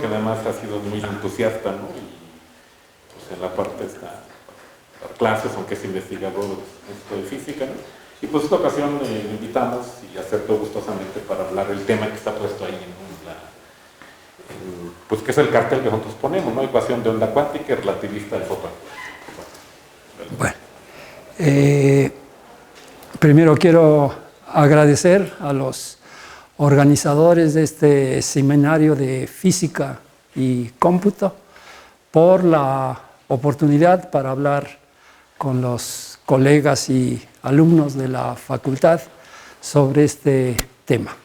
que además ha sido muy entusiasta, ¿no? Y pues en la parte esta, clases, aunque es investigador de física, ¿no? Y pues esta ocasión le invitamos y aceptó gustosamente para hablar del tema que está puesto ahí, ¿no? Pues que es el cartel que nosotros ponemos, ¿no? Ecuación de onda cuántica y relativista del fotón. Bueno, primero quiero agradecer a los organizadores de este seminario de física y cómputo por la oportunidad para hablar con los colegas y alumnos de la facultad sobre este tema.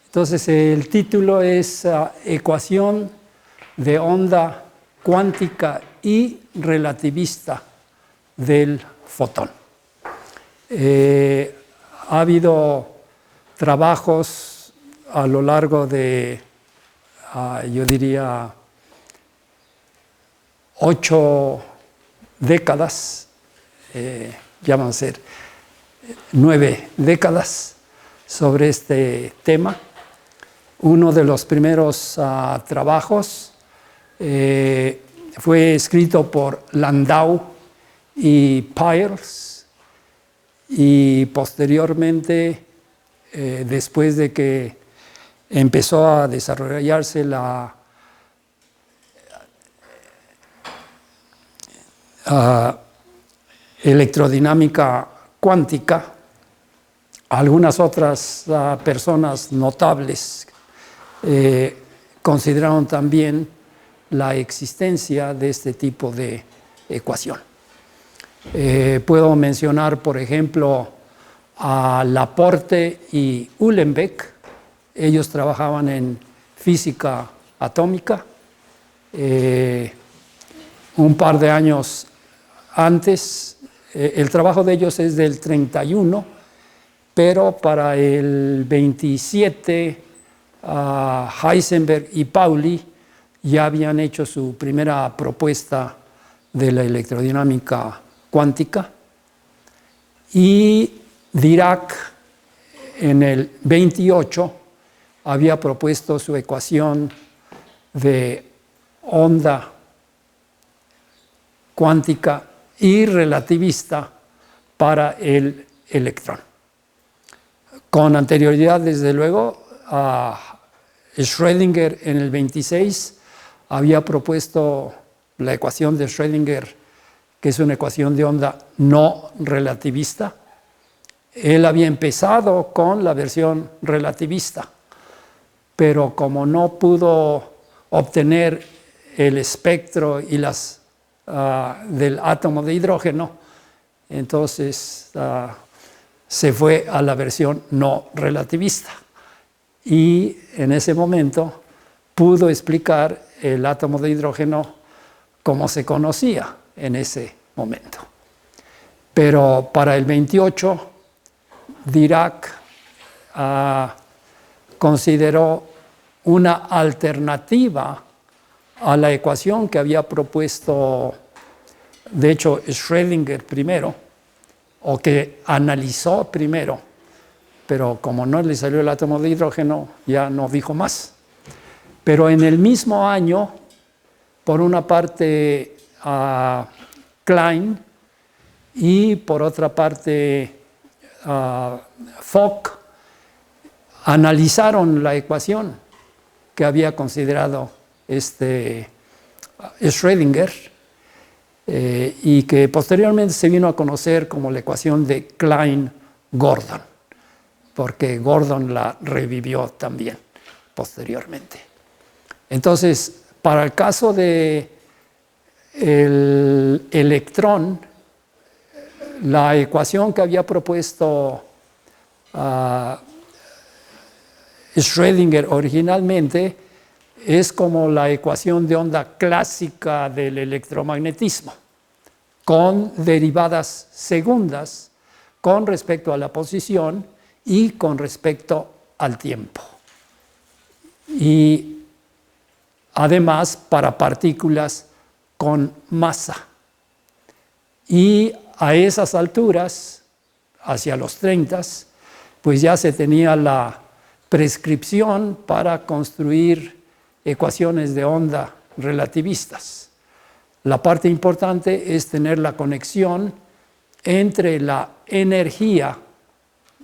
Entonces, el título es Ecuación de onda cuántica y relativista del fotón. Ha habido trabajos a lo largo de, yo diría, 8 décadas, ya van a ser 9 décadas sobre este tema. Uno de los primeros trabajos fue escrito por Landau y Peierls, y posteriormente, después de que empezó a desarrollarse la electrodinámica cuántica, algunas otras personas notables consideraron también la existencia de este tipo de ecuación. Puedo mencionar, por ejemplo, a Laporte y Uhlenbeck. Ellos trabajaban en física atómica. Un par de años antes, el trabajo de ellos es del 31, pero para el 27, Heisenberg y Pauli ya habían hecho su primera propuesta de la electrodinámica cuántica, y Dirac en el 28 había propuesto su ecuación de onda cuántica y relativista para el electrón. Con anterioridad, desde luego, Schrödinger en el 26 había propuesto la ecuación de Schrödinger, que es una ecuación de onda no relativista. Él había empezado con la versión relativista, pero como no pudo obtener el espectro y las del átomo de hidrógeno, entonces se fue a la versión no relativista, y en ese momento pudo explicar el átomo de hidrógeno como se conocía en ese momento. Pero para el 28, Dirac consideró una alternativa a la ecuación que había propuesto, de hecho, Schrödinger primero, o que analizó primero, pero como no le salió el átomo de hidrógeno, ya no dijo más. Pero en el mismo año, por una parte, Klein, y por otra parte, Fock, analizaron la ecuación que había considerado Schrödinger, y que posteriormente se vino a conocer como la ecuación de Klein-Gordon, porque Gordon la revivió también posteriormente. Entonces, para el caso del electrón, la ecuación que había propuesto Schrödinger originalmente es como la ecuación de onda clásica del electromagnetismo, con derivadas segundas con respecto a la posición y con respecto al tiempo. Y además para partículas con masa. Y a esas alturas, hacia los 30, pues ya se tenía la prescripción para construir ecuaciones de onda relativistas. La parte importante es tener la conexión entre la energía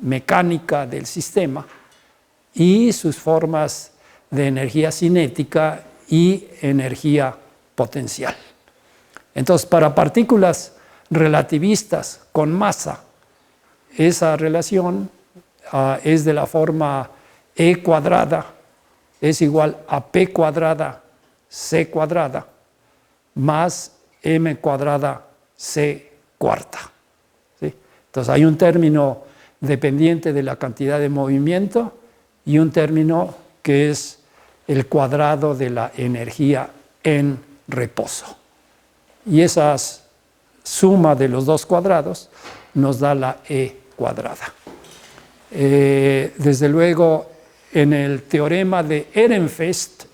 mecánica del sistema y sus formas de energía cinética y energía potencial. Entonces, para partículas relativistas con masa, esa relación es de la forma E cuadrada es igual a P cuadrada C cuadrada más M cuadrada C cuarta. ¿Sí? Entonces hay un término dependiente de la cantidad de movimiento y un término que es el cuadrado de la energía en reposo. Y esa suma de los dos cuadrados nos da la E cuadrada. Desde luego, en el teorema de Ehrenfest,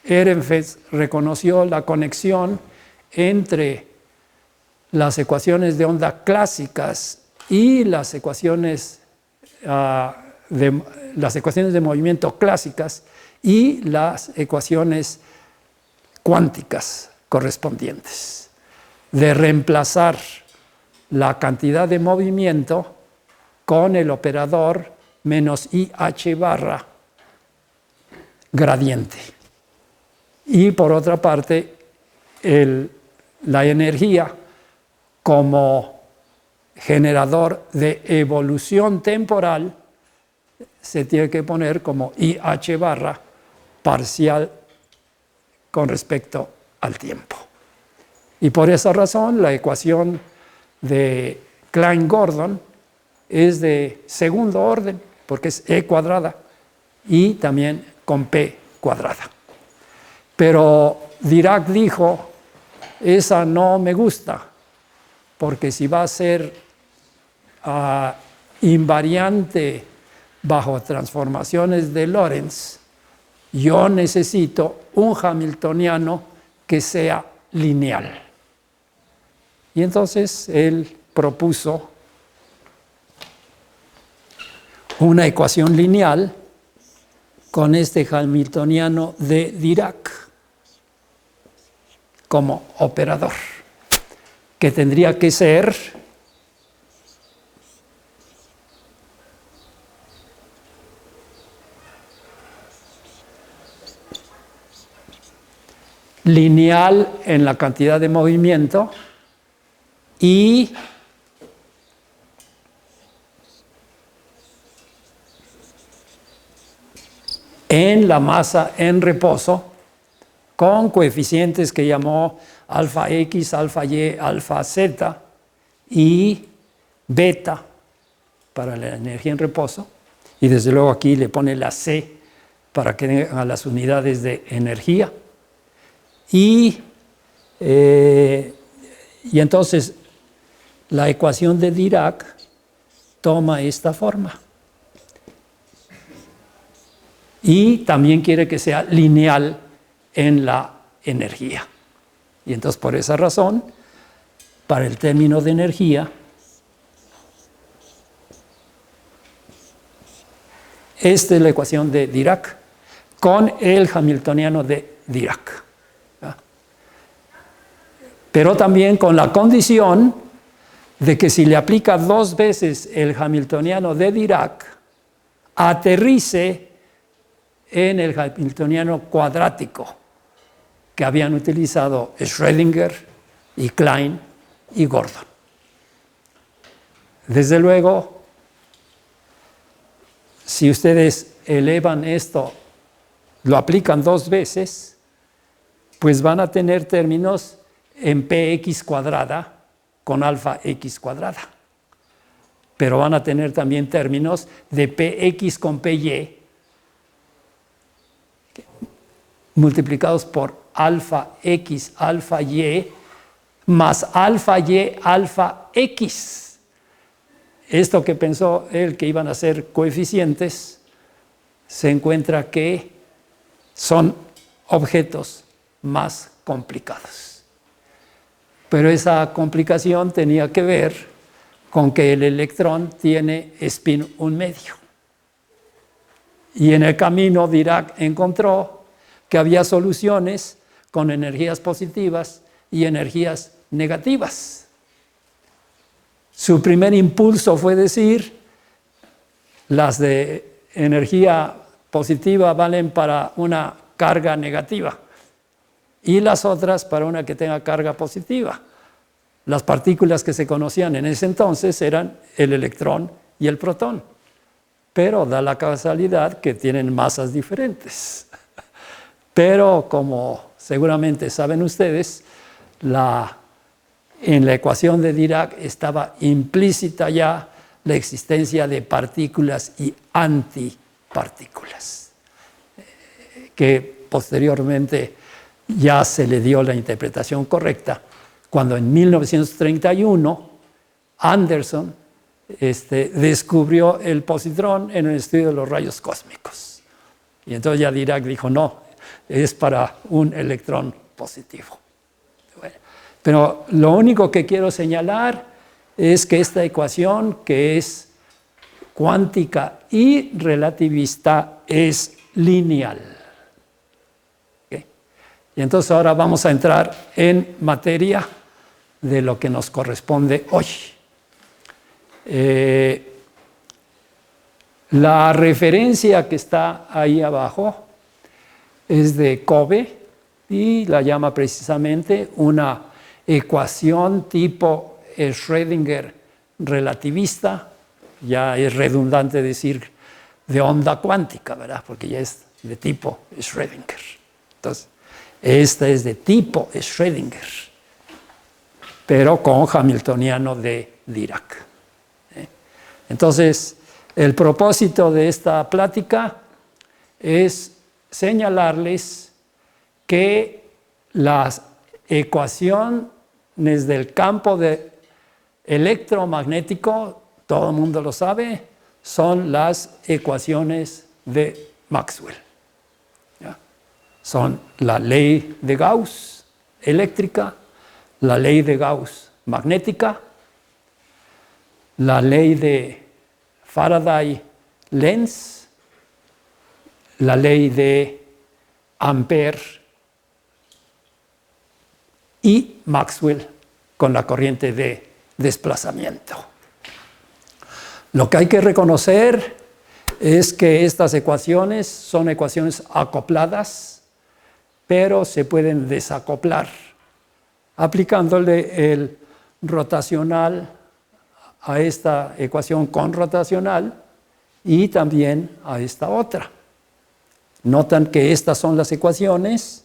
Ehrenfest reconoció la conexión entre las ecuaciones de onda clásicas y las ecuaciones de movimiento clásicas y las ecuaciones cuánticas correspondientes, de reemplazar la cantidad de movimiento con el operador menos IH barra gradiente. Y por otra parte, la energía como generador de evolución temporal se tiene que poner como IH barra parcial con respecto al tiempo. Y por esa razón la ecuación de Klein-Gordon es de segundo orden, porque es E cuadrada y también con P cuadrada. Pero Dirac dijo, esa no me gusta, porque si va a ser invariante bajo transformaciones de Lorentz, yo necesito un hamiltoniano que sea lineal. Y entonces él propuso una ecuación lineal con este hamiltoniano de Dirac como operador, que tendría que ser lineal en la cantidad de movimiento y en la masa en reposo con coeficientes que llamó alfa X, alfa Y, alfa Z y beta para la energía en reposo, y desde luego aquí le pone la C para que tenga las unidades de energía. Y entonces la ecuación de Dirac toma esta forma. Y también quiere que sea lineal en la energía. Y entonces por esa razón, para el término de energía, esta es la ecuación de Dirac con el hamiltoniano de Dirac. Pero también con la condición de que si le aplica dos veces el hamiltoniano de Dirac, aterrice en el hamiltoniano cuadrático que habían utilizado Schrödinger y Klein y Gordon. Desde luego, si ustedes elevan esto, lo aplican dos veces, pues van a tener términos en px cuadrada con alfa x cuadrada. Pero van a tener también términos de px con py multiplicados por alfa x, alfa y, más alfa y, alfa x. Esto que pensó él que iban a ser coeficientes, se encuentra que son objetos más complicados. Pero esa complicación tenía que ver con que el electrón tiene spin 1 medio. Y en el camino Dirac encontró que había soluciones con energías positivas y energías negativas. Su primer impulso fue decir, las de energía positiva valen para una carga negativa y las otras para una que tenga carga positiva. Las partículas que se conocían en ese entonces eran el electrón y el protón, pero da la casualidad que tienen masas diferentes. Pero como seguramente saben ustedes, en la ecuación de Dirac estaba implícita ya la existencia de partículas y antipartículas, que posteriormente ya se le dio la interpretación correcta cuando en 1931 Anderson descubrió el positrón en el estudio de los rayos cósmicos. Y entonces ya Dirac dijo, no, es para un electrón positivo. Bueno, pero lo único que quiero señalar es que esta ecuación, que es cuántica y relativista, es lineal. ¿Okay? Y entonces ahora vamos a entrar en materia de lo que nos corresponde hoy. La referencia que está ahí abajo es de Cobe y la llama precisamente una ecuación tipo Schrödinger relativista. Ya es redundante decir de onda cuántica, ¿verdad? Porque ya es de tipo Schrödinger. Entonces, esta es de tipo Schrödinger, pero con hamiltoniano de Dirac. Entonces, el propósito de esta plática es señalarles que las ecuaciones del campo electromagnético, todo el mundo lo sabe, son las ecuaciones de Maxwell. ¿Ya? Son la ley de Gauss eléctrica, la ley de Gauss magnética, la ley de Faraday-Lenz, la ley de Ampère y Maxwell con la corriente de desplazamiento. Lo que hay que reconocer es que estas ecuaciones son ecuaciones acopladas, pero se pueden desacoplar aplicándole el rotacional a esta ecuación con rotacional y también a esta otra. Notan que estas son las ecuaciones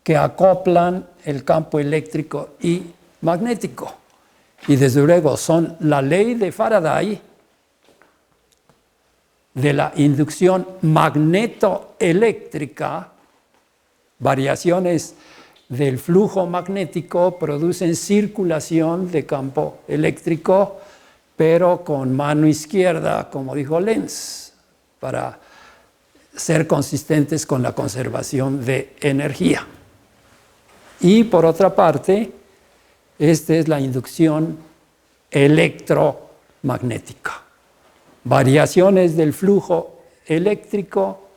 que acoplan el campo eléctrico y magnético. Y desde luego son la ley de Faraday de la inducción magnetoeléctrica. Variaciones del flujo magnético producen circulación de campo eléctrico, pero con mano izquierda, como dijo Lenz, para ser consistentes con la conservación de energía. Y por otra parte, esta es la inducción electromagnética. Variaciones del flujo eléctrico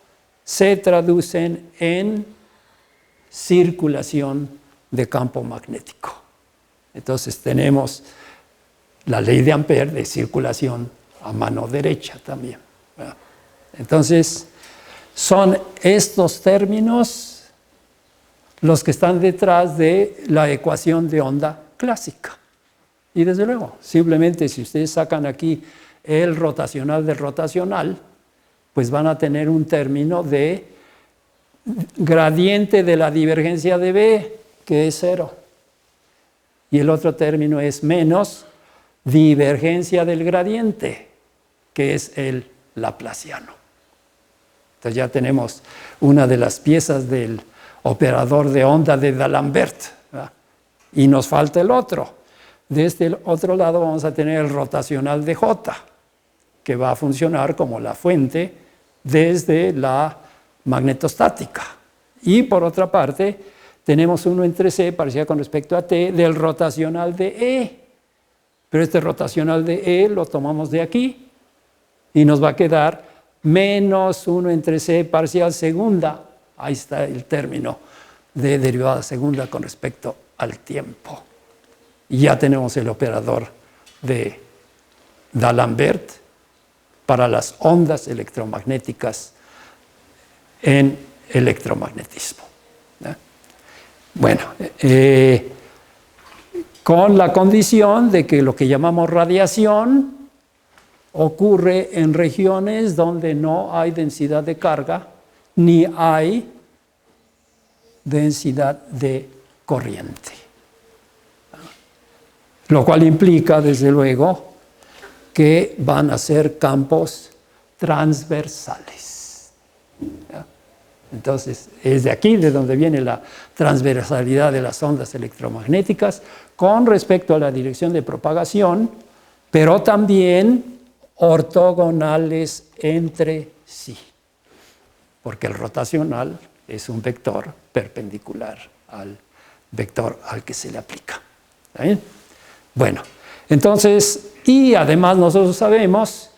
se traducen en circulación de campo magnético. Entonces tenemos la ley de Ampère de circulación a mano derecha también, ¿verdad? Entonces, son estos términos los que están detrás de la ecuación de onda clásica. Y desde luego, simplemente si ustedes sacan aquí el rotacional del rotacional, pues van a tener un término de gradiente de la divergencia de B, que es 0. Y el otro término es menos divergencia del gradiente, que es el laplaciano. Entonces ya tenemos una de las piezas del operador de onda de D'Alembert, ¿verdad? Y nos falta el otro. De este otro lado vamos a tener el rotacional de J, que va a funcionar como la fuente desde la magnetostática. Y por otra parte, tenemos uno entre C, parecida con respecto a T, del rotacional de E. Pero este rotacional de E lo tomamos de aquí y nos va a quedar menos 1 entre C parcial segunda Ahí está el término de derivada segunda con respecto al tiempo. Y ya tenemos el operador de D'Alembert para las ondas electromagnéticas en electromagnetismo. Bueno, con la condición de que lo que llamamos radiación ocurre en regiones donde no hay densidad de carga ni hay densidad de corriente. Lo cual implica, desde luego, que van a ser campos transversales. ¿Ya? Entonces, es de aquí de donde viene la transversalidad de las ondas electromagnéticas con respecto a la dirección de propagación, pero también ortogonales entre sí, porque el rotacional es un vector perpendicular al vector al que se le aplica. ¿Está bien? Bueno, entonces, y además nosotros sabemos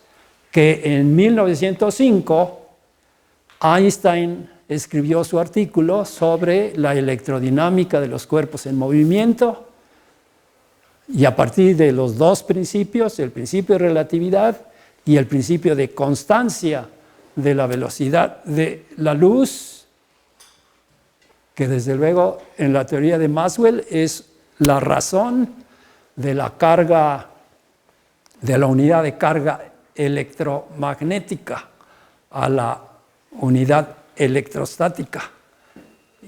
que en 1905 Einstein escribió su artículo sobre la electrodinámica de los cuerpos en movimiento y a partir de los dos principios, el principio de relatividad y el principio de constancia de la velocidad de la luz, que desde luego en la teoría de Maxwell es la razón de la carga, de la unidad de carga electromagnética a la unidad electrostática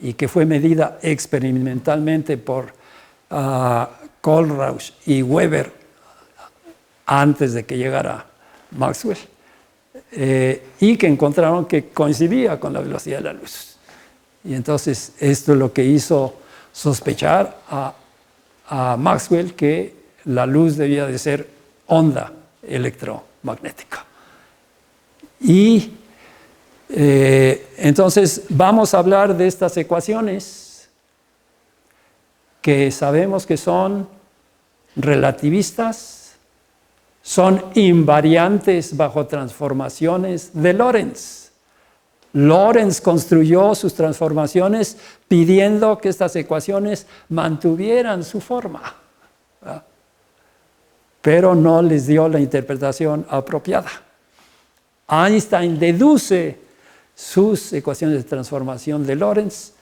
y que fue medida experimentalmente por Kohlrausch y Weber antes de que llegara Maxwell y que encontraron que coincidía con la velocidad de la luz. Y entonces esto es lo que hizo sospechar a Maxwell que la luz debía de ser onda electromagnética. Y entonces vamos a hablar de estas ecuaciones que sabemos que son relativistas, son invariantes bajo transformaciones de Lorentz. Lorentz construyó sus transformaciones pidiendo que estas ecuaciones mantuvieran su forma, ¿verdad? Pero no les dio la interpretación apropiada. Einstein deduce sus ecuaciones de transformación de Lorentz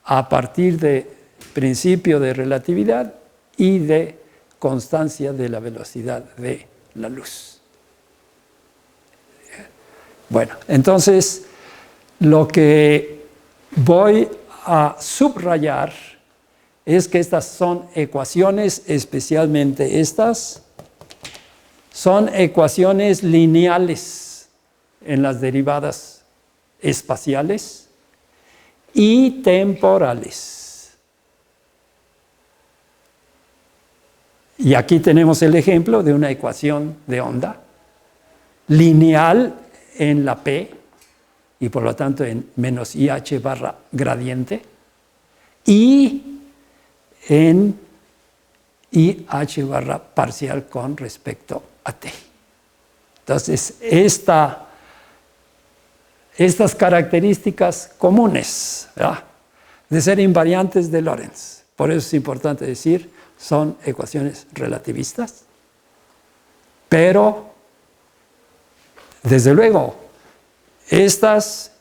a partir de principio de relatividad y de constancia de la velocidad de la luz. Bueno, entonces lo que voy a subrayar es que estas son ecuaciones, especialmente estas, son ecuaciones lineales en las derivadas espaciales y temporales. Y aquí tenemos el ejemplo de una ecuación de onda lineal en la P y por lo tanto en menos IH barra gradiente y en IH barra parcial con respecto a T. Entonces, estas características comunes, ¿verdad?, de ser invariantes de Lorentz, por eso es importante decir, son ecuaciones relativistas, pero, desde luego, estas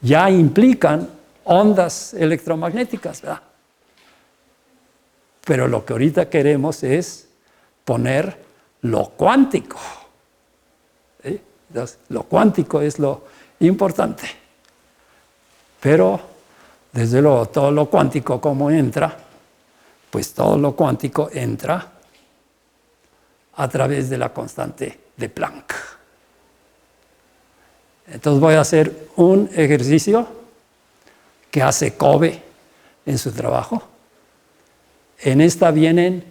ya implican ondas electromagnéticas, ¿verdad? Pero lo que ahorita queremos es poner lo cuántico. ¿Sí? Entonces, lo cuántico es lo importante. Pero, desde luego, todo lo cuántico, ¿cómo entra? Pues todo lo cuántico entra a través de la constante de Planck. Entonces voy a hacer un ejercicio que hace Kobe en su trabajo. En esta vienen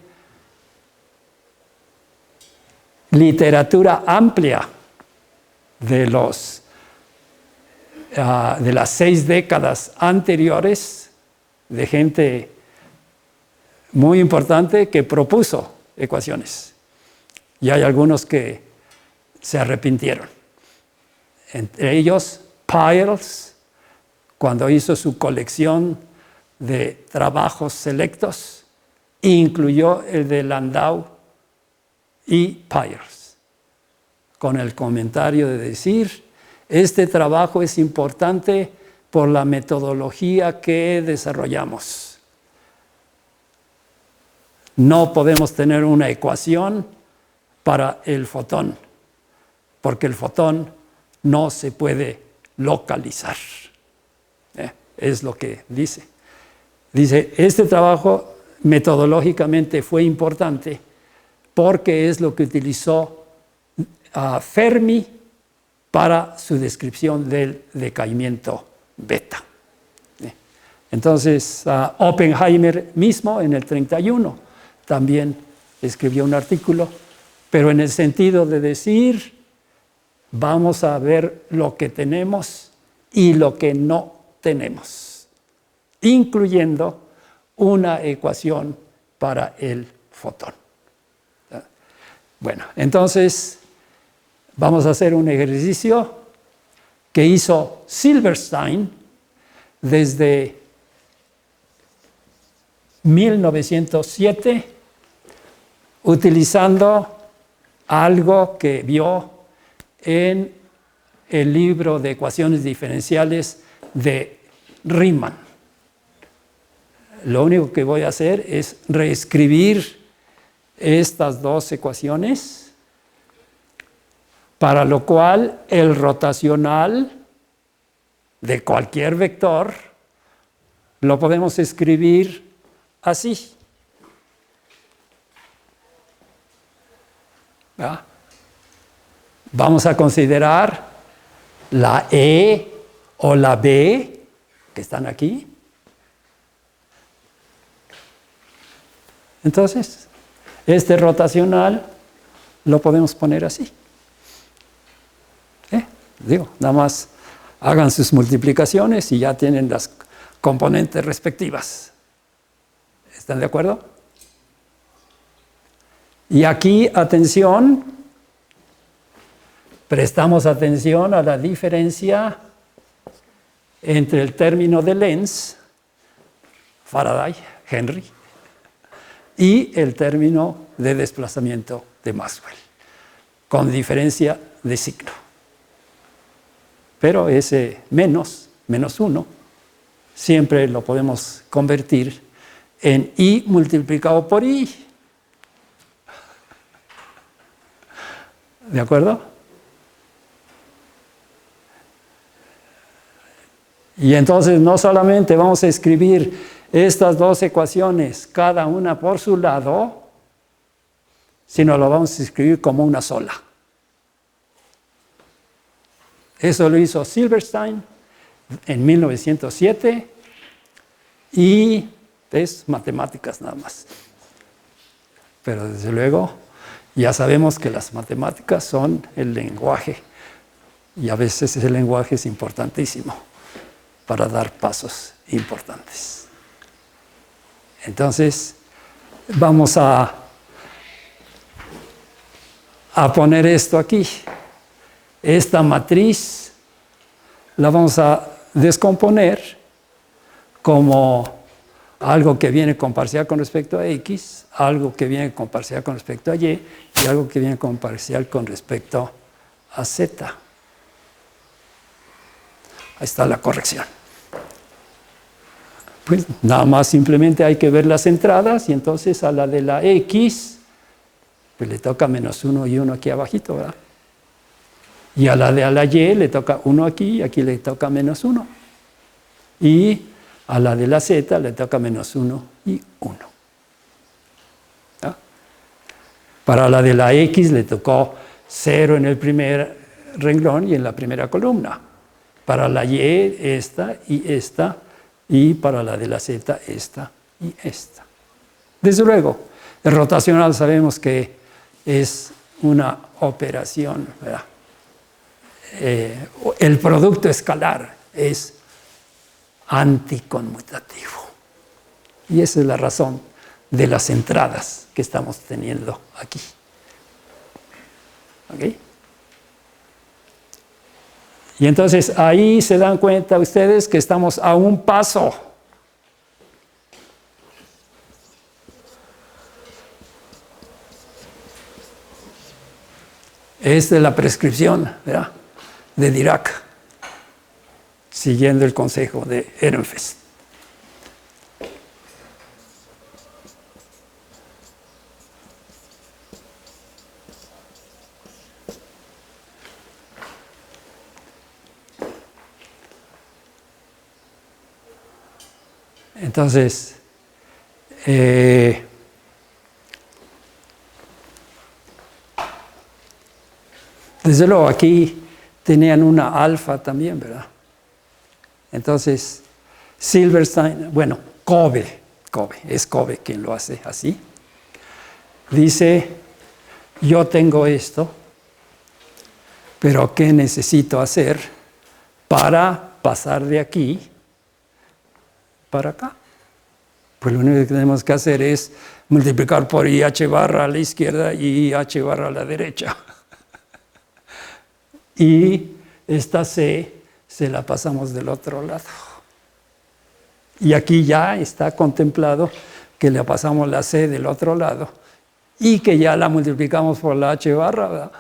literatura amplia de las 6 décadas anteriores de gente muy importante que propuso ecuaciones. Y hay algunos que se arrepintieron. Entre ellos, Peierls, cuando hizo su colección de trabajos selectos, incluyó el de Landau y Peirce, con el comentario de decir, este trabajo es importante por la metodología que desarrollamos. No podemos tener una ecuación para el fotón, porque el fotón no se puede localizar. Es lo que dice. Dice, este trabajo metodológicamente fue importante porque es lo que utilizó Fermi para su descripción del decaimiento beta. Entonces, Oppenheimer mismo en el 31 también escribió un artículo, pero en el sentido de decir, vamos a ver lo que tenemos y lo que no tenemos, incluyendo una ecuación para el fotón. Bueno, entonces vamos a hacer un ejercicio que hizo Silverstein desde 1907, utilizando algo que vio en el libro de ecuaciones diferenciales de Riemann. Lo único que voy a hacer es reescribir estas dos ecuaciones, para lo cual el rotacional de cualquier vector lo podemos escribir así. ¿Va? Vamos a considerar la E o la B que están aquí. Entonces, este rotacional lo podemos poner así. Nada más hagan sus multiplicaciones y ya tienen las componentes respectivas. ¿Están de acuerdo? Y aquí, atención, prestamos atención a la diferencia entre el término de Lenz, Faraday, Henry, y el término de desplazamiento de Maxwell, con diferencia de signo. Pero ese menos 1, siempre lo podemos convertir en I multiplicado por I. ¿De acuerdo? Y entonces no solamente vamos a escribir estas dos ecuaciones, cada una por su lado, sino lo vamos a escribir como una sola. Eso lo hizo Silverstein en 1907 y es matemáticas nada más. Pero desde luego ya sabemos que las matemáticas son el lenguaje y a veces ese lenguaje es importantísimo para dar pasos importantes. Entonces, vamos a poner esto aquí. Esta matriz la vamos a descomponer como algo que viene con parcial con respecto a X, algo que viene con parcial con respecto a Y y algo que viene con parcial con respecto a Z. Ahí está la corrección. Pues nada más simplemente hay que ver las entradas y entonces a la de la X pues le toca -1 y 1 aquí abajito, ¿verdad? Y a la Y le toca 1 aquí y aquí le toca -1. Y a la de la Z le toca -1 y 1. ¿Ah? Para la de la X le tocó 0 en el primer renglón y en la primera columna. Para la Y esta y esta. Y para la de la Z, esta y esta. Desde luego, el rotacional sabemos que es una operación, ¿verdad? El producto escalar es anticonmutativo. Y esa es la razón de las entradas que estamos teniendo aquí. ¿Ok? Y entonces ahí se dan cuenta ustedes que estamos a un paso. Esta es la prescripción, ¿verdad?, de Dirac, siguiendo el consejo de Ehrenfest. Entonces, desde luego aquí tenían una alfa también, ¿verdad? Entonces, Silverstein, bueno, es Covey quien lo hace así. Dice, yo tengo esto, pero ¿qué necesito hacer para pasar de aquí para acá? Pues lo único que tenemos que hacer es multiplicar por IH barra a la izquierda y IH barra a la derecha. Y esta C se la pasamos del otro lado. Y aquí ya está contemplado que le pasamos la C del otro lado y que ya la multiplicamos por la H barra, ¿verdad?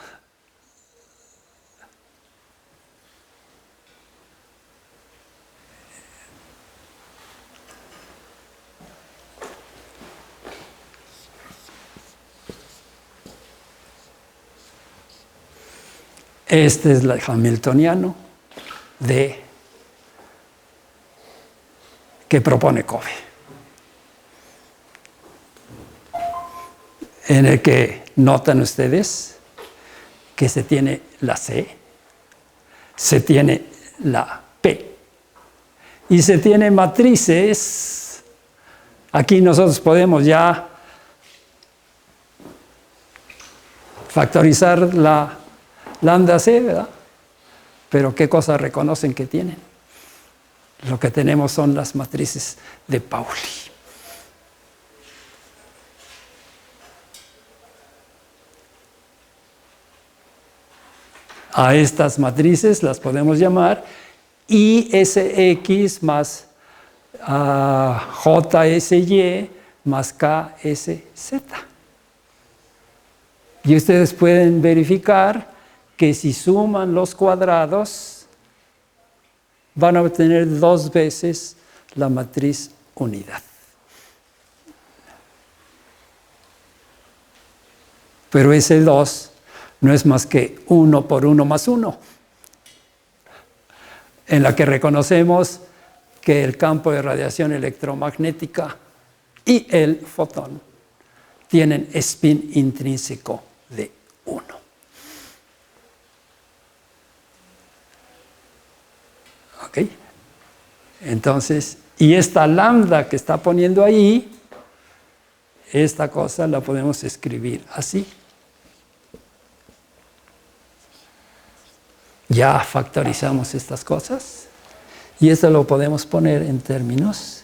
Este es el hamiltoniano que propone Covey, en el que notan ustedes que se tiene la C, se tiene la P y se tiene matrices. Aquí nosotros podemos ya factorizar la lambda C, ¿verdad? Pero ¿qué cosas reconocen que tienen? Lo que tenemos son las matrices de Pauli. A estas matrices las podemos llamar ISX más JSY más KSZ. Y ustedes pueden verificar que si suman los cuadrados, van a obtener 2 veces la matriz unidad. Pero ese 2 no es más que 1 por 1 más 1, en la que reconocemos que el campo de radiación electromagnética y el fotón tienen spin intrínseco de 1. ¿Ok? Entonces, y esta lambda que está poniendo ahí, esta cosa la podemos escribir así. Ya factorizamos estas cosas y esto lo podemos poner en términos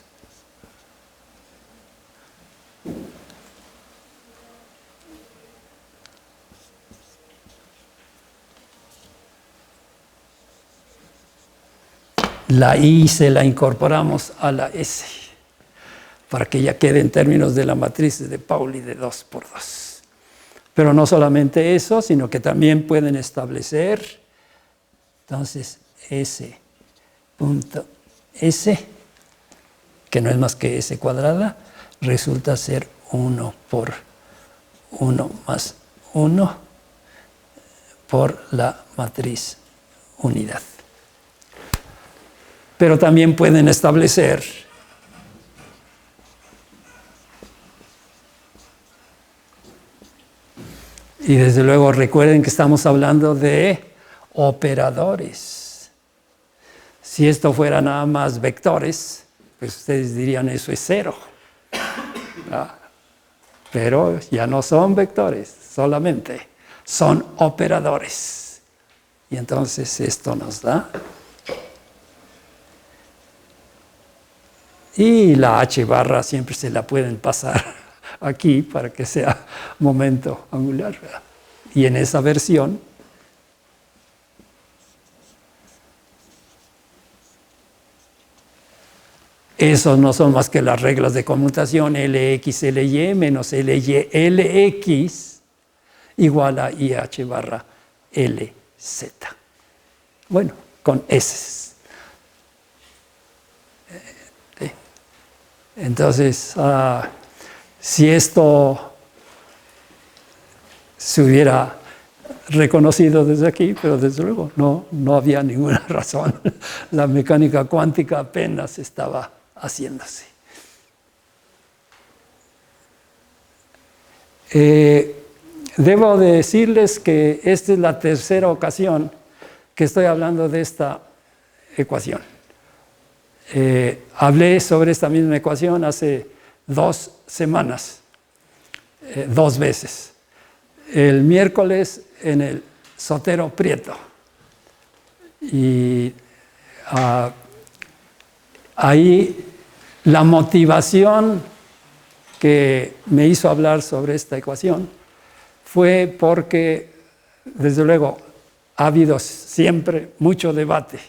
la I se la incorporamos a la S para que ya quede en términos de la matriz de Pauli de 2 por 2. Pero no solamente eso, sino que también pueden establecer, entonces, S punto S, que no es más que S cuadrada, resulta ser 1 por 1 más 1 por la matriz unidad. Pero también pueden establecer y desde luego recuerden que estamos hablando de operadores. Si esto fuera nada más vectores, pues ustedes dirían eso es 0. ¿Ah? Pero ya no son vectores, solamente son operadores. Y entonces esto nos da. Y la H barra siempre se la pueden pasar aquí para que sea momento angular, ¿verdad? Y en esa versión Esos no son más que las reglas de conmutación Lx, Ly menos Ly, Lx igual a IH barra LZ. Bueno, con S. Entonces, si esto se hubiera reconocido desde aquí, pero desde luego no había ninguna razón. La mecánica cuántica apenas estaba haciéndose. Debo decirles que esta es la tercera ocasión que estoy hablando de esta ecuación. Hablé sobre esta misma ecuación hace 2 semanas, 2 veces. El miércoles en el Sotero Prieto. Y ahí la motivación que me hizo hablar sobre esta ecuación fue porque, desde luego, ha habido siempre mucho debate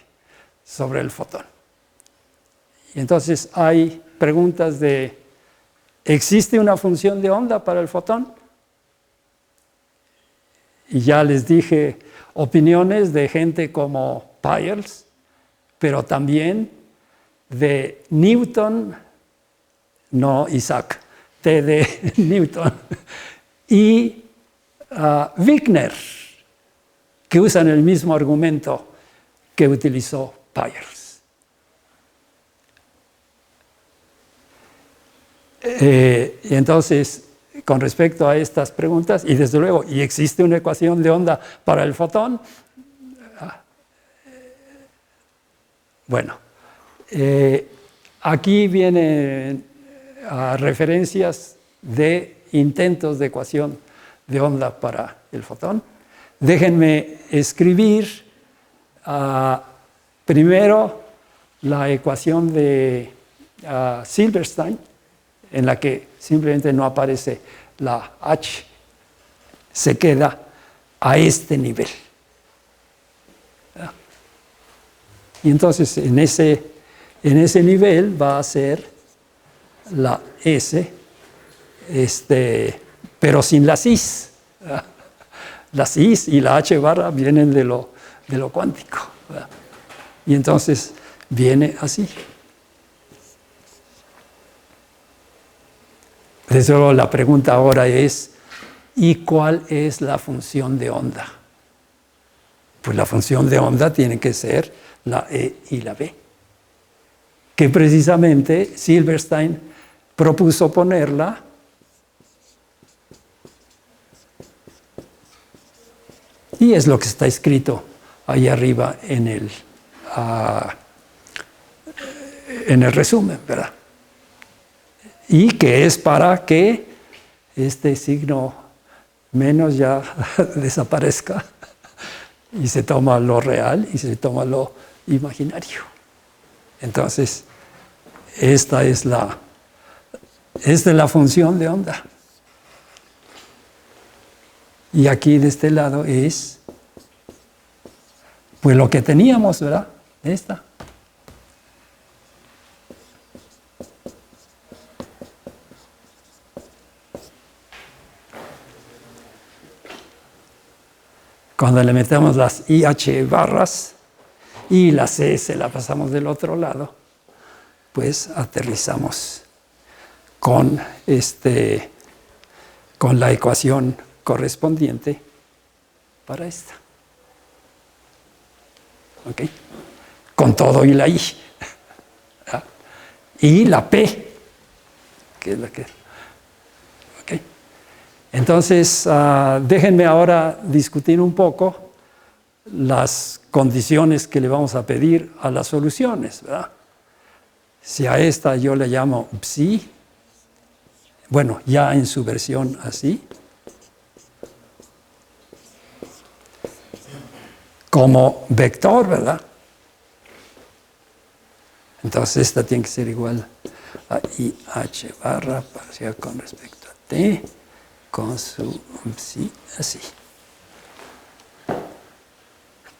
sobre el fotón. Y entonces hay preguntas de, ¿existe una función de onda para el fotón? Y ya les dije opiniones de gente como Peierls, pero también de Newton, no Isaac, T.D. Newton, y Wigner, que usan el mismo argumento que utilizó Peierls. Y entonces, con respecto a estas preguntas, y desde luego, ¿y existe una ecuación de onda para el fotón? Bueno, aquí vienen referencias de intentos de ecuación de onda para el fotón. Déjenme escribir primero la ecuación de Silberstein, en la que simplemente no aparece la H, se queda a este nivel. Y entonces en ese nivel va a ser la S, pero sin la cis. La cis y la H barra vienen de lo cuántico. Y entonces viene así. Desde luego la pregunta ahora es, ¿y cuál es la función de onda? Pues la función de onda tiene que ser la E y la B, que precisamente Silberstein propuso ponerla y es lo que está escrito ahí arriba en el resumen, ¿verdad? Y que es para que este signo menos ya desaparezca y se toma lo real y se toma lo imaginario. Entonces, esta es la función de onda. Y aquí de este lado es, pues lo que teníamos, ¿verdad? Esta. Cuando le metemos las IH barras y la C se la pasamos del otro lado, pues aterrizamos con la ecuación correspondiente para esta. ¿Ok? Con todo y la I. Y la P, que es la que... ¿Ok? Entonces, déjenme ahora discutir un poco las condiciones que le vamos a pedir a las soluciones, ¿verdad? Si a esta yo le llamo psi, bueno, ya en su versión así, como vector, ¿verdad? Entonces esta tiene que ser igual a IH barra parcial con respecto a T, con su psi así.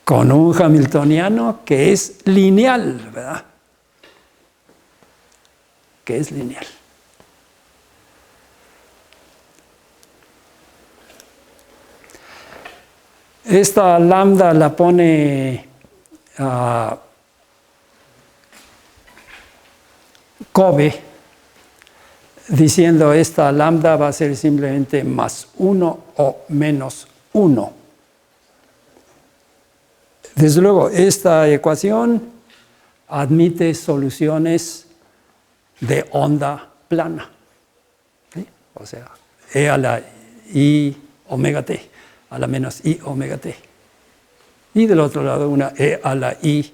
Con un hamiltoniano que es lineal, ¿verdad? que es lineal. Esta lambda la pone Kobe, diciendo esta lambda va a ser simplemente más 1 o menos 1. Desde luego, esta ecuación admite soluciones de onda plana, ¿sí? O sea, e a la i omega t, a la menos i omega t. Y del otro lado una e a la i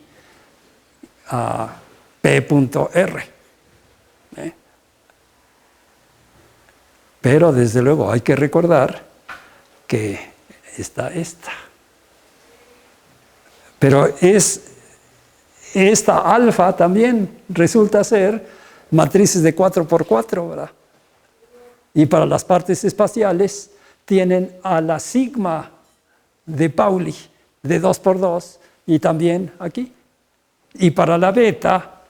a p punto r. Pero desde luego hay que recordar que está esta. Pero esta alfa también resulta ser matrices de 4×4, ¿verdad? Y para las partes espaciales tienen a la sigma de Pauli de 2×2 y también aquí. Y para la beta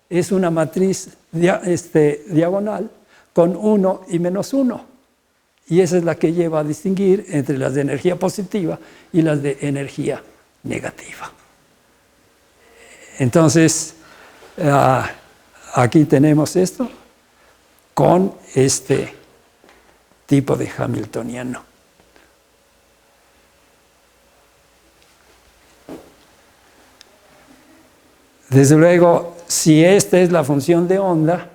es una matriz diagonal con 1 y menos 1. Y esa es la que lleva a distinguir entre las de energía positiva y las de energía negativa. Entonces, aquí tenemos esto con este tipo de hamiltoniano. Desde luego, si esta es la función de onda,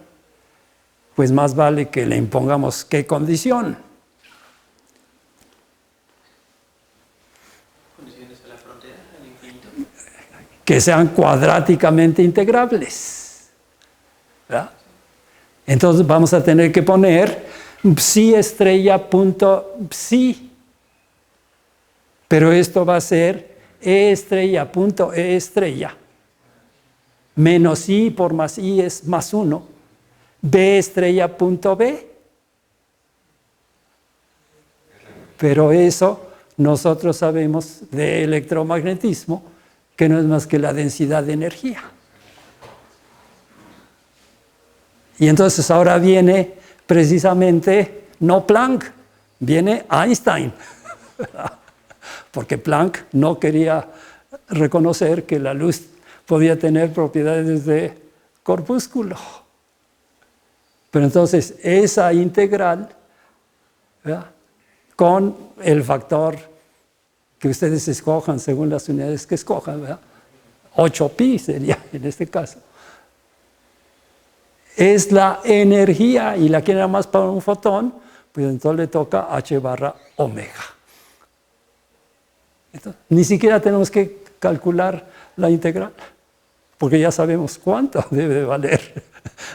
pues más vale que le impongamos qué condición. Condiciones a la frontera, al infinito. Que sean cuadráticamente integrables, ¿verdad? Entonces vamos a tener que poner psi estrella punto psi, pero esto va a ser e estrella punto e estrella menos i por más i es más 1, b estrella punto b. Pero eso nosotros sabemos de electromagnetismo que no es más que la densidad de energía. Y entonces ahora viene precisamente no Planck, viene Einstein, porque Planck no quería reconocer que la luz podía tener propiedades de corpúsculo. Pero entonces esa integral, ¿verdad?, con el factor que ustedes escojan según las unidades que escojan, ¿verdad?, 8pi sería en este caso, es la energía, y la quieren nada más para un fotón, pues entonces le toca h barra omega. Entonces, ni siquiera tenemos que calcular la integral, porque ya sabemos cuánto debe valer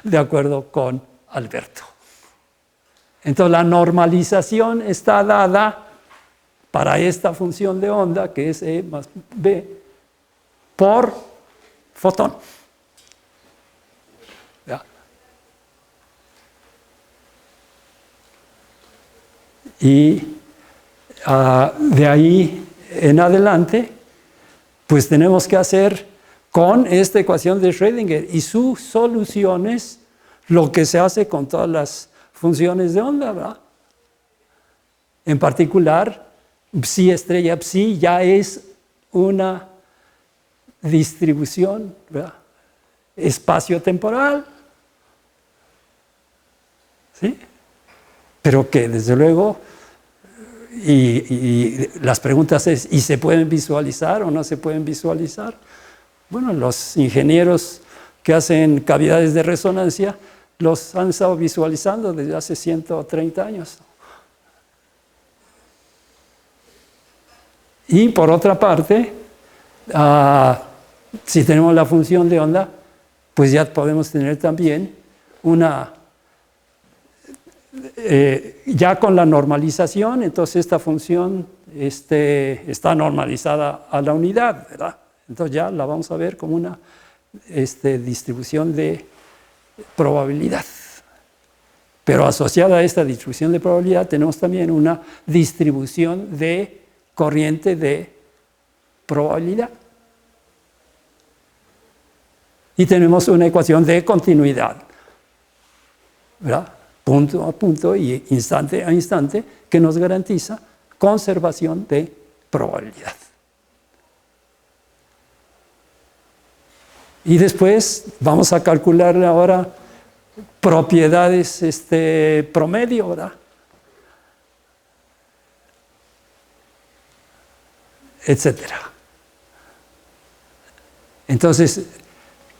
de acuerdo con Alberto. Entonces la normalización está dada para esta función de onda, que es E más B, por fotón. ¿Ya? Y de ahí en adelante, pues tenemos que hacer con esta ecuación de Schrödinger y sus soluciones lo que se hace con todas las funciones de onda, ¿verdad? En particular, psi estrella psi ya es una distribución, ¿verdad?, espacio-temporal, ¿sí? Pero que desde luego, y las preguntas es, ¿y se pueden visualizar o no se pueden visualizar? Bueno, los ingenieros que hacen cavidades de resonancia los han estado visualizando desde hace 130 años. Y por otra parte, si tenemos la función de onda, pues ya podemos tener también una, ya con la normalización, entonces esta función está normalizada a la unidad, ¿verdad? Entonces ya la vamos a ver como una distribución de probabilidad. Pero asociada a esta distribución de probabilidad tenemos también una distribución de corriente de probabilidad. Y tenemos una ecuación de continuidad. ¿verdad? Punto a punto y instante a instante, que nos garantiza conservación de probabilidad. Y después vamos a calcular ahora propiedades promedio, ¿verdad? Etcétera. Entonces,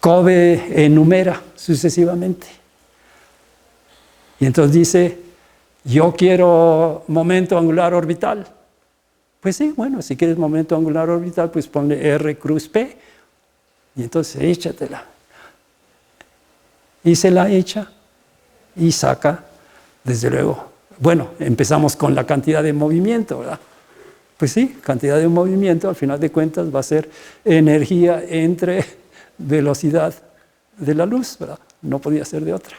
Cove enumera sucesivamente. Y entonces dice, yo quiero momento angular orbital. Pues sí, bueno, si quieres momento angular orbital, pues ponle R cruz P. Y entonces échatela. Y se la echa y saca, desde luego. Bueno, empezamos con la cantidad de movimiento, ¿verdad? Pues sí, cantidad de movimiento, al final de cuentas, va a ser energía entre velocidad de la luz, ¿verdad? No podía ser de otra.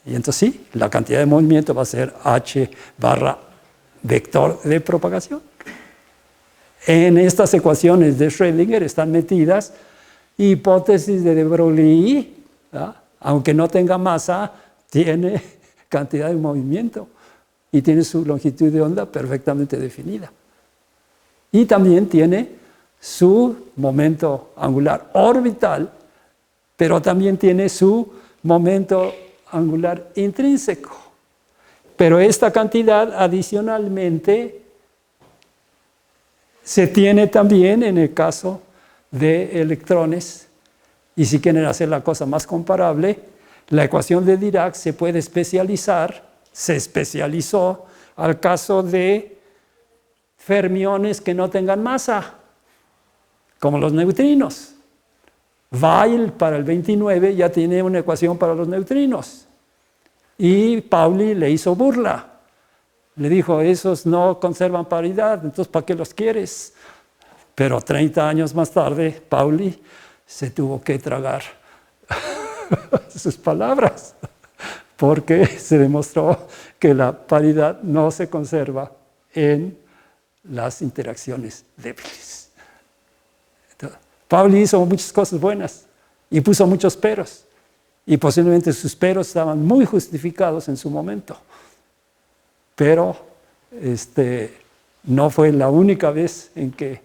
Y entonces sí, la cantidad de movimiento va a ser h barra vector de propagación. En estas ecuaciones de Schrödinger están metidas hipótesis de de Broglie, ¿verdad? Aunque no tenga masa, tiene cantidad de movimiento y tiene su longitud de onda perfectamente definida. Y también tiene su momento angular orbital, pero también tiene su momento angular intrínseco. Pero esta cantidad adicionalmente se tiene también en el caso de electrones. Y si quieren hacer la cosa más comparable, la ecuación de Dirac se puede especializar, se especializó al caso de fermiones que no tengan masa, como los neutrinos. Weil para el 29 ya tiene una ecuación para los neutrinos. Y Pauli le hizo burla. Le dijo, esos no conservan paridad, entonces ¿para qué los quieres? Pero 30 años más tarde, Pauli se tuvo que tragar sus palabras, porque se demostró que la paridad no se conserva en las interacciones débiles. Entonces, Pauli hizo muchas cosas buenas y puso muchos peros, y posiblemente sus peros estaban muy justificados en su momento. Pero no fue la única vez en que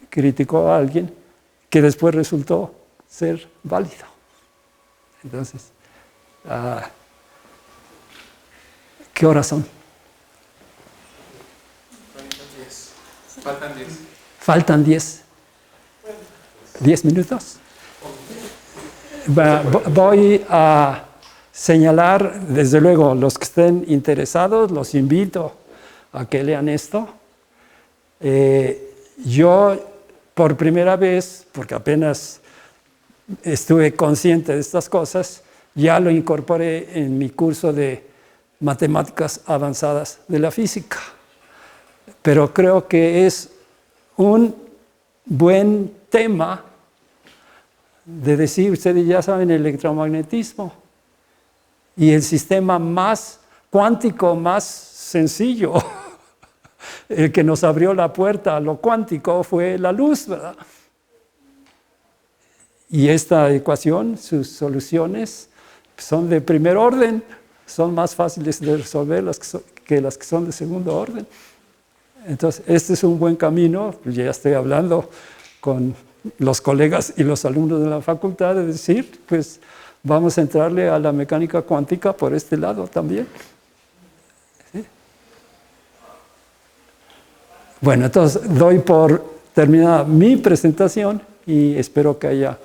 criticó a alguien que después resultó ser válido. Entonces, ¿qué horas son? Faltan 10. Faltan 10. 10 minutos. Voy a señalar, desde luego, los que estén interesados, los invito a que lean esto. Yo, por primera vez, porque apenas estuve consciente de estas cosas, ya lo incorporé en mi curso de matemáticas avanzadas de la física. Pero creo que es un buen tema de decir, ustedes ya saben el electromagnetismo, y el sistema más cuántico, más sencillo, el que nos abrió la puerta a lo cuántico fue la luz, ¿verdad? Y esta ecuación, sus soluciones son de primer orden, son más fáciles de resolver que las que son de segundo orden. Entonces, este es un buen camino, ya estoy hablando con los colegas y los alumnos de la facultad, de decir, pues vamos a entrarle a la mecánica cuántica por este lado también. ¿Sí? Bueno, entonces doy por terminada mi presentación y espero que haya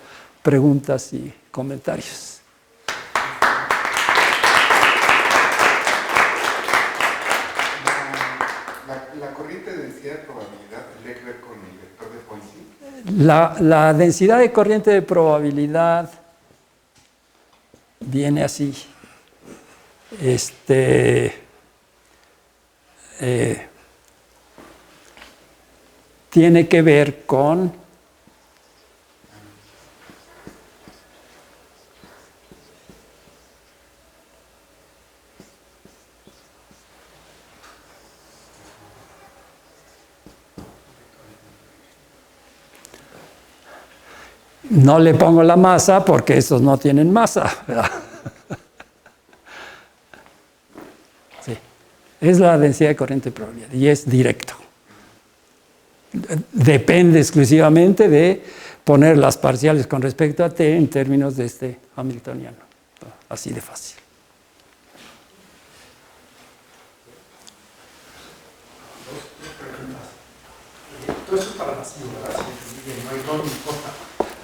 preguntas y comentarios. La corriente de densidad de probabilidad tiene que ver con el vector de Poisson. La densidad de corriente de probabilidad viene así. Tiene que ver con No le pongo la masa porque estos no tienen masa, ¿verdad? Sí. Es la densidad de corriente de probabilidad y es directo. Depende exclusivamente de poner las parciales con respecto a t en términos de este hamiltoniano. Así de fácil. Todo esto es para vacío, ¿verdad? No hay Rho ni J.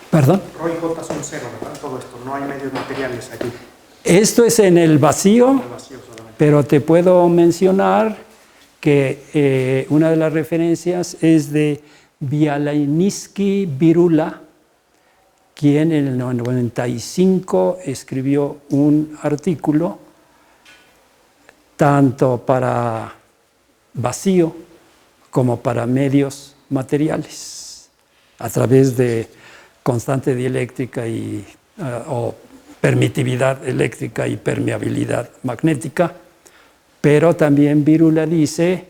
¿Perdón? Rho y J son cero, ¿verdad? Todo esto, no hay medios materiales aquí. Esto es en el vacío, En el vacío solamente. pero te puedo mencionar que una de las referencias es de Bialyniski-Virula, quien en el 95 escribió un artículo tanto para vacío como para medios materiales, a través de constante dieléctrica o permitividad eléctrica y permeabilidad magnética. Pero también Virula dice,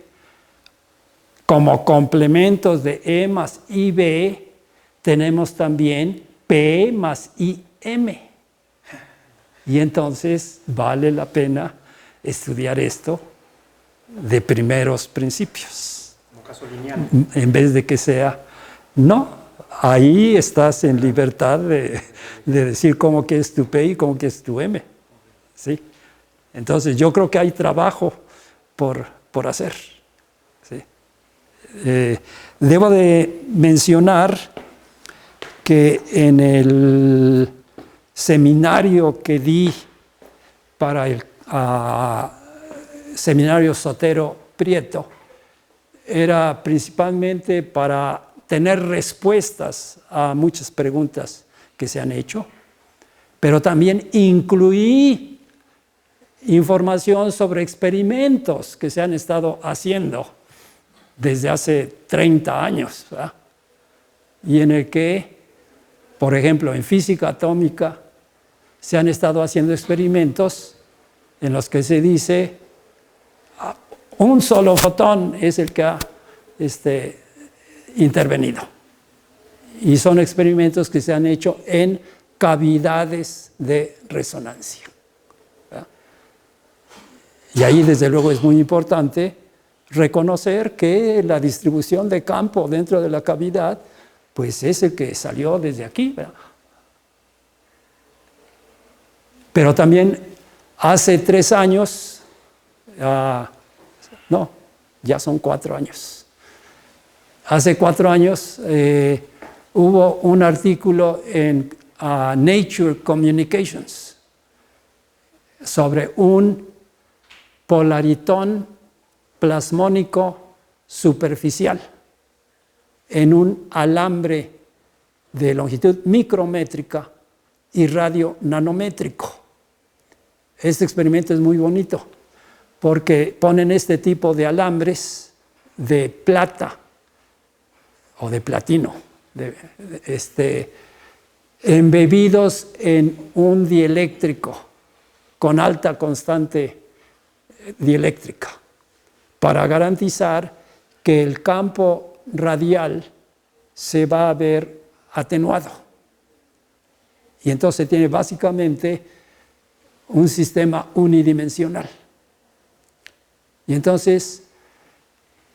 como complementos de E más IB, tenemos también P más IM. Y entonces vale la pena estudiar esto de primeros principios. Como caso lineal. En vez de que sea, no, ahí estás en libertad de decir cómo que es tu P y cómo que es tu M. ¿Sí? Entonces yo creo que hay trabajo por hacer. ¿Sí? Debo de mencionar que en el seminario que di para el seminario Sotero Prieto, era principalmente para tener respuestas a muchas preguntas que se han hecho, pero también incluí información sobre experimentos que se han estado haciendo desde hace 30 años, ¿verdad? Y en el que, por ejemplo, en física atómica se han estado haciendo experimentos en los que se dice un solo fotón es el que ha intervenido. Y son experimentos que se han hecho en cavidades de resonancia. ¿Verdad? Y ahí, desde luego, es muy importante reconocer que la distribución de campo dentro de la cavidad, pues es el que salió desde aquí, ¿verdad? Pero también hace 3 años, no, ya son 4 años. Hace 4 años hubo un artículo en Nature Communications sobre un polaritón plasmónico superficial en un alambre de longitud micrométrica y radio nanométrico. Este experimento es muy bonito porque ponen este tipo de alambres de plata o de platino, embebidos en un dieléctrico con alta constante dieléctrica, para garantizar que el campo radial se va a ver atenuado. Y entonces tiene básicamente un sistema unidimensional. Y entonces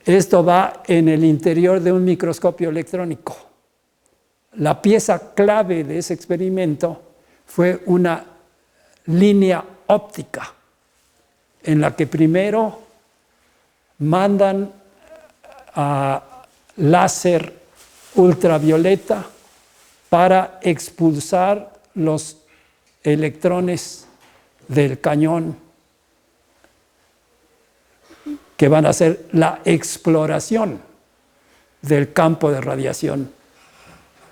esto va en el interior de un microscopio electrónico. La pieza clave de ese experimento fue una línea óptica en la que primero mandan a láser ultravioleta para expulsar los electrones del cañón que van a hacer la exploración del campo de radiación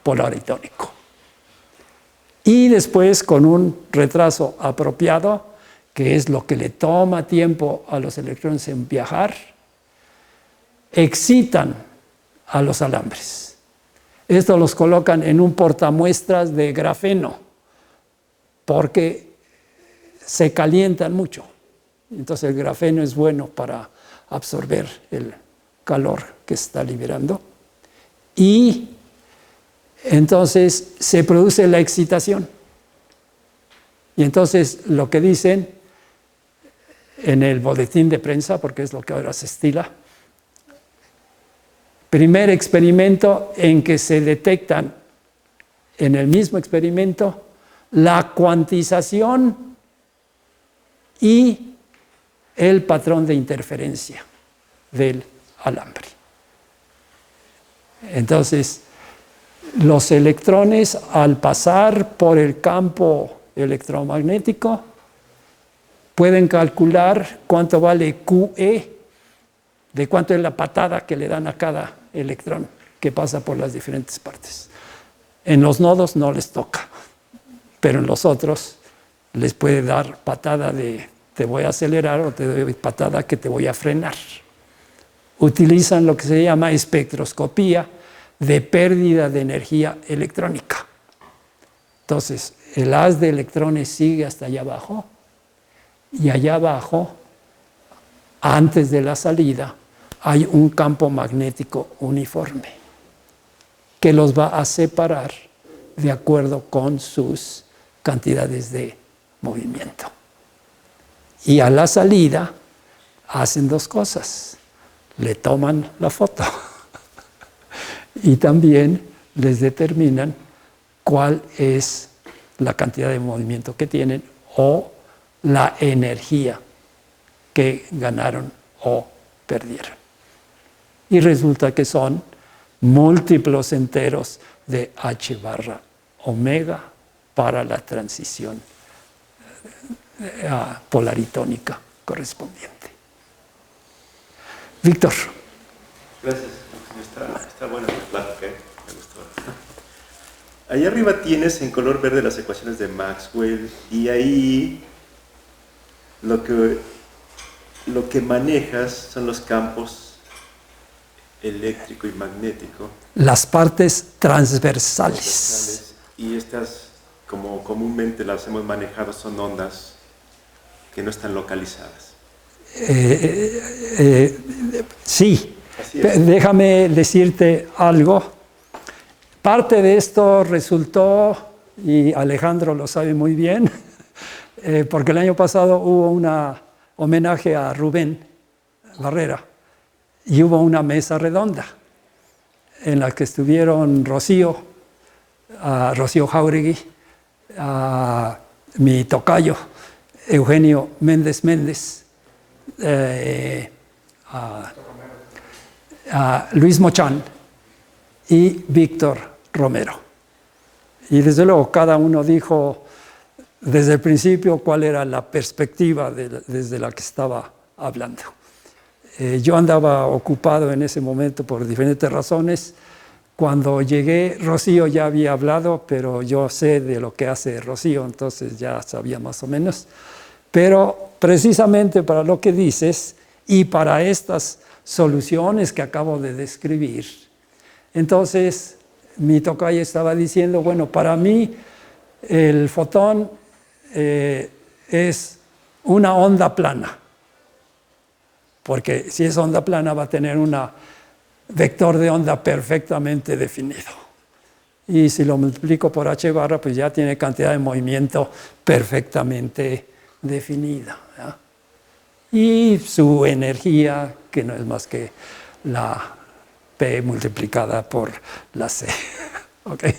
polaritónico. Y después, con un retraso apropiado, que es lo que le toma tiempo a los electrones en viajar, excitan a los alambres. Esto los colocan en un portamuestras de grafeno, porque se calientan mucho. Entonces el grafeno es bueno para absorber el calor que se está liberando. Y entonces se produce la excitación. Y entonces lo que dicen en el boletín de prensa, porque es lo que ahora se estila, primer experimento en que se detectan en el mismo experimento la cuantización y el patrón de interferencia del alambre. Entonces, los electrones, al pasar por el campo electromagnético, pueden calcular cuánto vale QE, de cuánto es la patada que le dan a cada electrón que pasa por las diferentes partes. En los nodos no les toca, pero en los otros les puede dar patada de te voy a acelerar o te doy patada que te voy a frenar. Utilizan lo que se llama espectroscopía de pérdida de energía electrónica. Entonces, el haz de electrones sigue hasta allá abajo y allá abajo, antes de la salida, hay un campo magnético uniforme que los va a separar de acuerdo con sus cantidades de movimiento. Y a la salida hacen dos cosas. Le toman la foto y también les determinan cuál es la cantidad de movimiento que tienen o la energía que ganaron o perdieron. Y resulta que son múltiplos enteros de H barra omega para la transición polaritónica correspondiente. Víctor. Gracias. Está buena la plática, me gustó. Ahí arriba tienes en color verde las ecuaciones de Maxwell y ahí lo que manejas son los campos eléctrico y magnético. Las partes transversales. Y estas, como comúnmente las hemos manejado, son ondas que no están localizadas. Sí, déjame decirte algo. Parte de esto resultó, y Alejandro lo sabe muy bien, porque el año pasado hubo un homenaje a Rubén Barrera y hubo una mesa redonda en la que estuvieron Rocío Jáuregui, mi tocayo, Eugenio Méndez Méndez, Luis Mochán y Víctor Romero. Y desde luego cada uno dijo desde el principio cuál era la perspectiva desde la que estaba hablando. Yo andaba ocupado en ese momento por diferentes razones. Cuando llegué, Rocío ya había hablado, pero yo sé de lo que hace Rocío, entonces ya sabía más o menos. Pero precisamente para lo que dices y para estas soluciones que acabo de describir, entonces mi tocayo estaba diciendo, bueno, para mí el fotón es una onda plana, porque si es onda plana va a tener un vector de onda perfectamente definido. Y si lo multiplico por h barra, pues ya tiene cantidad de movimiento perfectamente definida, ¿ya? Y su energía, que no es más que la P multiplicada por la C. ¿Okay?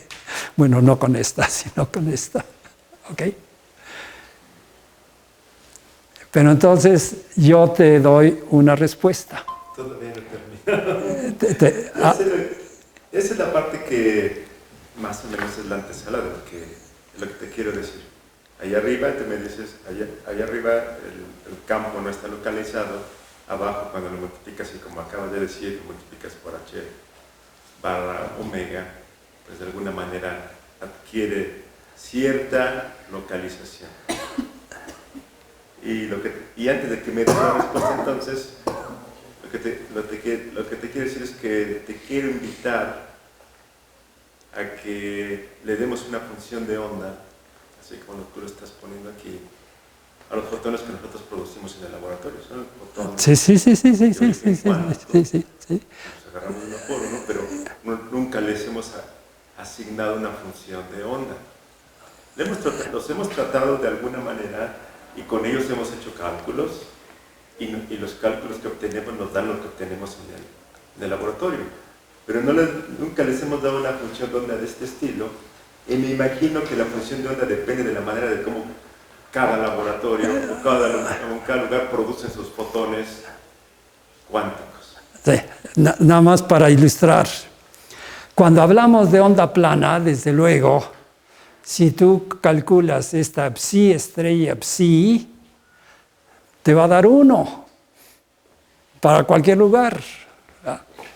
Bueno, no con esta, sino con esta. ¿Okay? Pero entonces yo te doy una respuesta. Todavía no termino. Esa es la parte que más o menos es la antesala de lo que te quiero decir. Allá arriba te me dices, allá arriba el campo no está localizado, abajo cuando lo multiplicas y como acabas de decir, lo multiplicas por H barra omega, pues de alguna manera adquiere cierta localización. Y antes de que me des la respuesta entonces, lo que te quiero decir es que te quiero invitar a que le demos una función de onda, así como tú lo estás poniendo aquí, a los fotones que nosotros producimos en el laboratorio. Son el fotón. Sí. Nos agarramos uno por uno, pero nunca les hemos asignado una función de onda. Los hemos tratado de alguna manera y con ellos hemos hecho cálculos y los cálculos que obtenemos nos dan lo que obtenemos en el laboratorio. Pero nunca les hemos dado una función de onda de este estilo y me imagino que la función de onda depende de la manera de cómo cada laboratorio o cada lugar produce sus fotones cuánticos. Sí, nada más para ilustrar. Cuando hablamos de onda plana, desde luego, si tú calculas esta psi estrella psi, te va a dar 1 para cualquier lugar.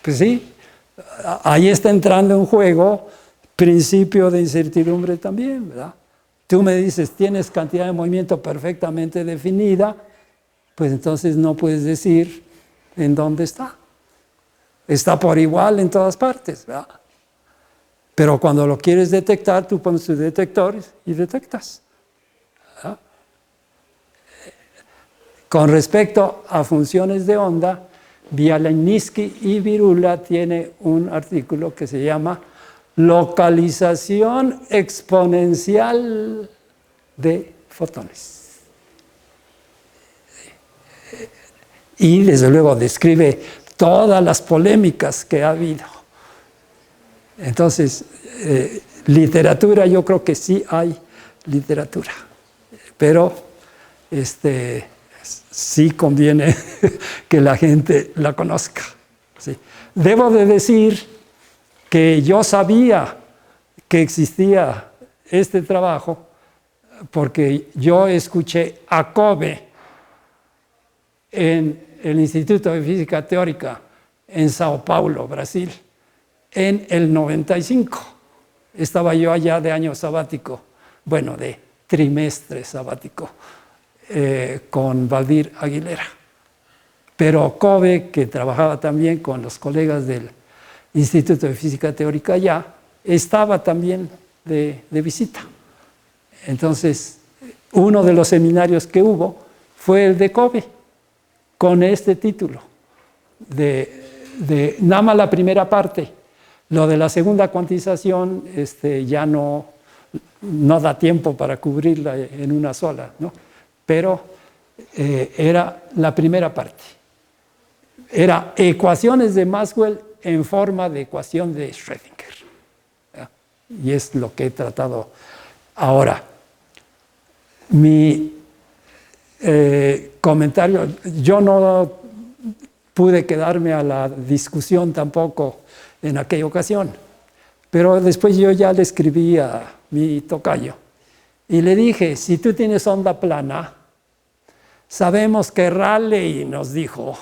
Pues sí, ahí está entrando en juego principio de incertidumbre también, ¿verdad? Tú me dices, tienes cantidad de movimiento perfectamente definida, pues entonces no puedes decir en dónde está. Está por igual en todas partes, ¿verdad? Pero cuando lo quieres detectar, tú pones tu detector y detectas, ¿verdad? Con respecto a funciones de onda, Bialyniski y Virula tiene un artículo que se llama localización exponencial de fotones. Y desde luego describe todas las polémicas que ha habido. Entonces, literatura, yo creo que sí hay literatura, pero sí conviene que la gente la conozca. ¿Sí? Debo de decir que yo sabía que existía este trabajo porque yo escuché a Kobe en el Instituto de Física Teórica en Sao Paulo, Brasil, en el 95. Estaba yo allá de año sabático, bueno, de trimestre sabático, con Valdir Aguilera. Pero Kobe, que trabajaba también con los colegas del Instituto de Física Teórica allá, estaba también de visita. Entonces, uno de los seminarios que hubo fue el de Kobe, con este título, de nada más la primera parte. Lo de la segunda cuantización ya no da tiempo para cubrirla en una sola, ¿no? Pero era la primera parte. Era ecuaciones de Maxwell en forma de ecuación de Schrödinger. ¿Ya? Y es lo que he tratado ahora. Mi comentario, yo no pude quedarme a la discusión tampoco en aquella ocasión, pero después yo ya le escribí a mi tocayo y le dije, si tú tienes onda plana, sabemos que Rayleigh nos dijo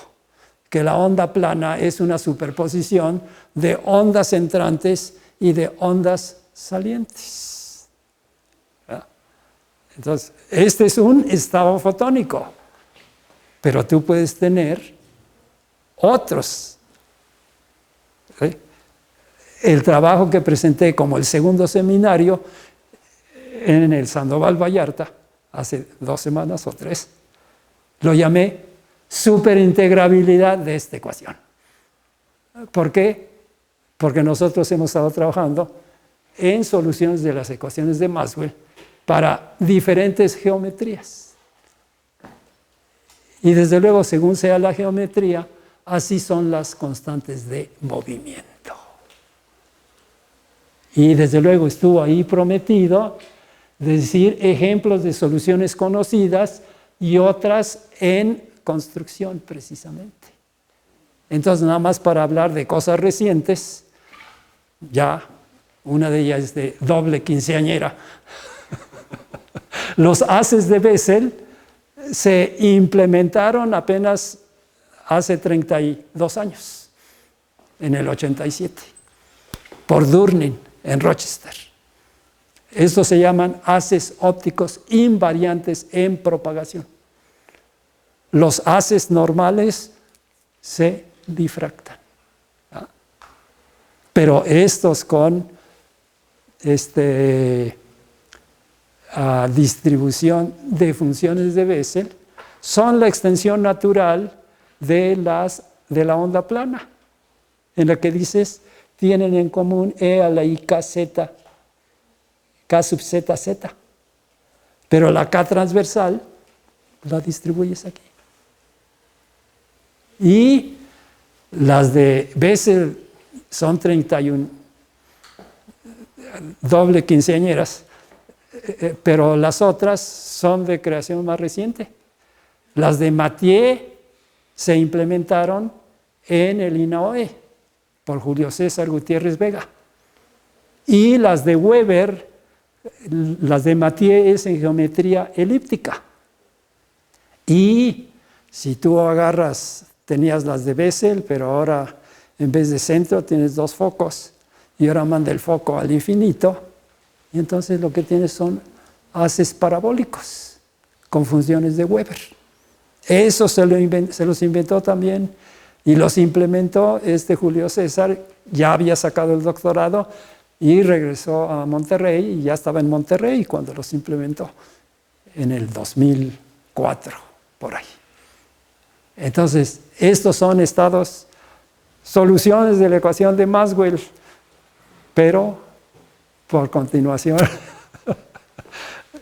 que la onda plana es una superposición de ondas entrantes y de ondas salientes. ¿Ya? Entonces, este es un estado fotónico, pero tú puedes tener otros. ¿Sí? El trabajo que presenté como el segundo seminario en el Sandoval Vallarta, hace 2 semanas o 3, lo llamé superintegrabilidad de esta ecuación. ¿Por qué? Porque nosotros hemos estado trabajando en soluciones de las ecuaciones de Maxwell para diferentes geometrías. Y desde luego, según sea la geometría, así son las constantes de movimiento. Y desde luego estuvo ahí prometido decir ejemplos de soluciones conocidas y otras en construcción precisamente. Entonces, nada más para hablar de cosas recientes, ya una de ellas es de doble quinceañera. Los haces de Bessel se implementaron apenas hace 32 años, en el 87, por Durnin en Rochester. Estos se llaman haces ópticos invariantes en propagación. Los haces normales se difractan. ¿Ah? Pero estos con distribución de funciones de Bessel son la extensión natural de la onda plana, en la que dices tienen en común E a la I K Z, K sub Z, Z. Pero la K transversal la distribuyes aquí. Y las de Bessel son 31 doble quinceañeras, pero las otras son de creación más reciente. Las de Mathieu se implementaron en el INAOE por Julio César Gutiérrez Vega. Y las de Weber, las de Mathieu es en geometría elíptica. Y si tú agarras, tenías las de Bessel, pero ahora en vez de centro tienes dos focos, y ahora manda el foco al infinito, y entonces lo que tienes son haces parabólicos con funciones de Weber. Eso se los inventó también y los implementó Julio César, ya había sacado el doctorado y regresó a Monterrey, y ya estaba en Monterrey cuando los implementó en el 2004, por ahí. Entonces, estos son estados, soluciones de la ecuación de Maxwell, pero por continuación,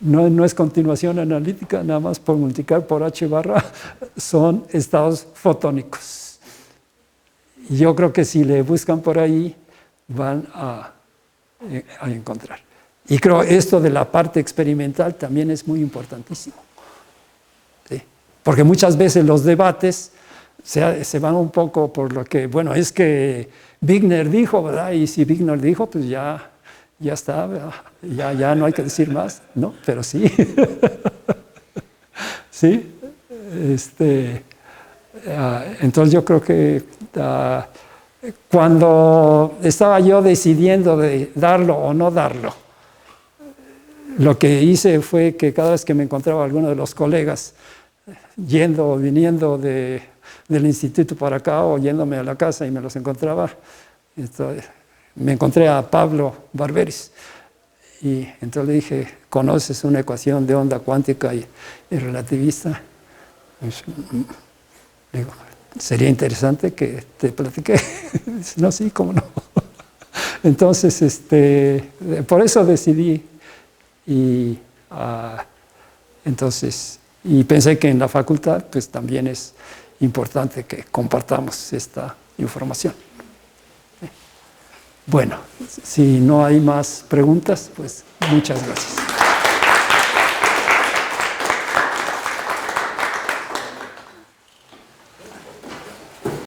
no es continuación analítica, nada más por multiplicar por H barra, son estados fotónicos. Y yo creo que si le buscan por ahí, van a encontrar. Y creo esto de la parte experimental también es muy importantísimo. ¿Sí? Porque muchas veces los debates se van un poco por lo que, bueno, es que Wigner dijo, ¿verdad? Y si Wigner dijo, pues ya está, ¿verdad? Ya no hay que decir más, ¿no? Pero sí. ¿Sí? Entonces yo creo que cuando estaba yo decidiendo de darlo o no darlo, lo que hice fue que cada vez que me encontraba alguno de los colegas yendo o viniendo del instituto para acá o yéndome a la casa y me los encontraba, me encontré a Pablo Barberis y entonces le dije, ¿conoces una ecuación de onda cuántica y relativista? Le digo, sería interesante que te platiqué. Dice, no, sí, cómo no. Entonces, por eso decidí y pensé que en la facultad pues también es importante que compartamos esta información. Bueno, si no hay más preguntas, pues muchas gracias.